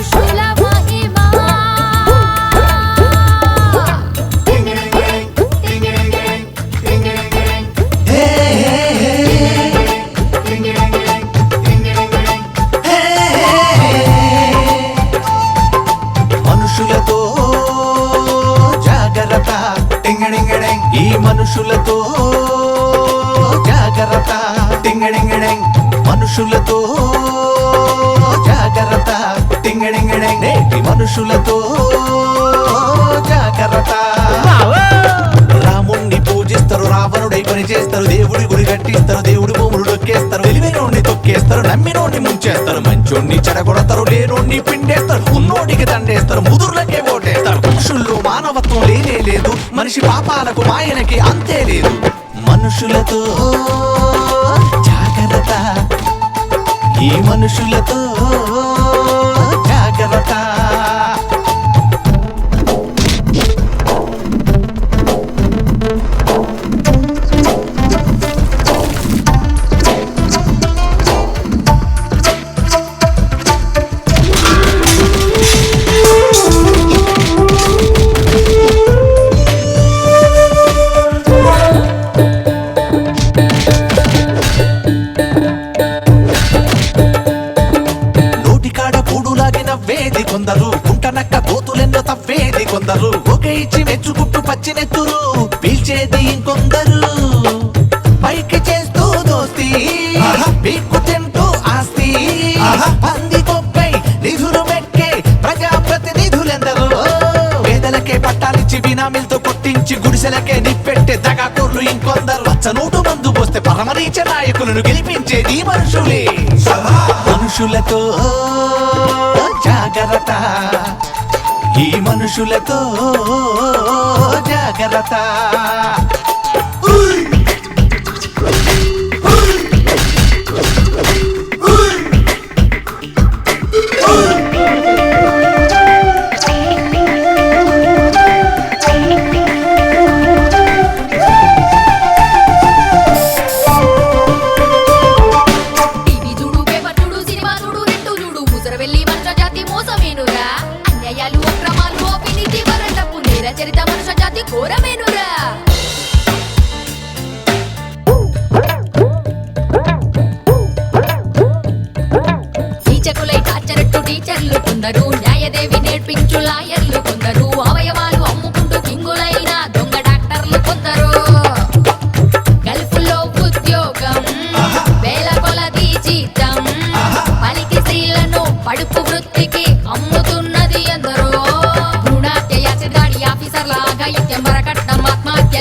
మనుషుల మహిమా మనుషులతో జాగ్రత్త టింగడింగడింగ్ ఈ మనుషులతో జాగ్రత్త టింగడింగడింగ్ మనుషులతో జాగ్రత్త టింగడింగడింగ్ నేటి మనుషులతో జాగ్రత్త రాముణ్ణి పూజిస్తారు రావణుడై పని చేస్తారు దేవుడి గుడి కట్టిస్తారు దేవుడి భూములు డొక్కేస్తారు తెలివినోడిని తొక్కేస్తారు నమ్మినోడిని ముంచేస్తారు మంచోడిని చెడగొడతారు లేనోడిని పిండేస్తారు ఉన్నోడికి దండేస్తారు ముదుర్లకే ఓటేస్తారు మనుషుల్లో మానవత్వం లేనే లేదు మనిషి పాపాలకు మాయనకి అంతే లేదు మనుషులతో జాగ్రత్త ఈ మనుషులతో జాగ్రత్త నవ్వేది కొందరు గుంటనక్క కోతులెన్నో తవ్వేది కొందరు ఒక ఇచ్చి మెచ్చుకుంటూ పచ్చినెత్తురు పీల్చేది ఇంకొందరు పైకి చేస్తూ దోస్తి పీక్కు తింటూ ఆస్తి పంది కొప్పై నిధులు మెక్కే ప్రజాప్రతినిధులెందరూ పేదలకే పట్టాలిచ్చి బినామీలతో కొట్టించి గుడిసెలకే నిప్పెట్టే దగాకోర్లు ఇంకొందరు పచ్చనోటు మందు పోస్తే పరమరీచ నాయకులను గెలిపించేది మనుషులే మనుషులతో జాగ్రత్త ఈ మనుషులతో జాగ్రత్త చరిత మనుష్య జాతి ఘోరమేనురా టీచకులై టార్చరట్టు టీచర్లు కొందరు న్యాయదేవి నేర్పించు లాయర్లు కొందరు అవయవాలు అమ్ముకుంటూ కింగులైన దొంగ డాక్టర్లు కొందరు గల్ఫ్లో ఉద్యోగం వేల కొలది జీతం పలికి స్త్రీలను పడుపు వృత్తికి అమ్ముతున్నది ఎందరో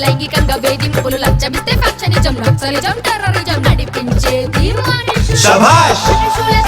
లైంగికంగా వేధింపులు లచ్చమిస్తే ఫ్యాక్షనిజం నక్సలిజం టెర్రరిజం నడిపించేది మనుషులే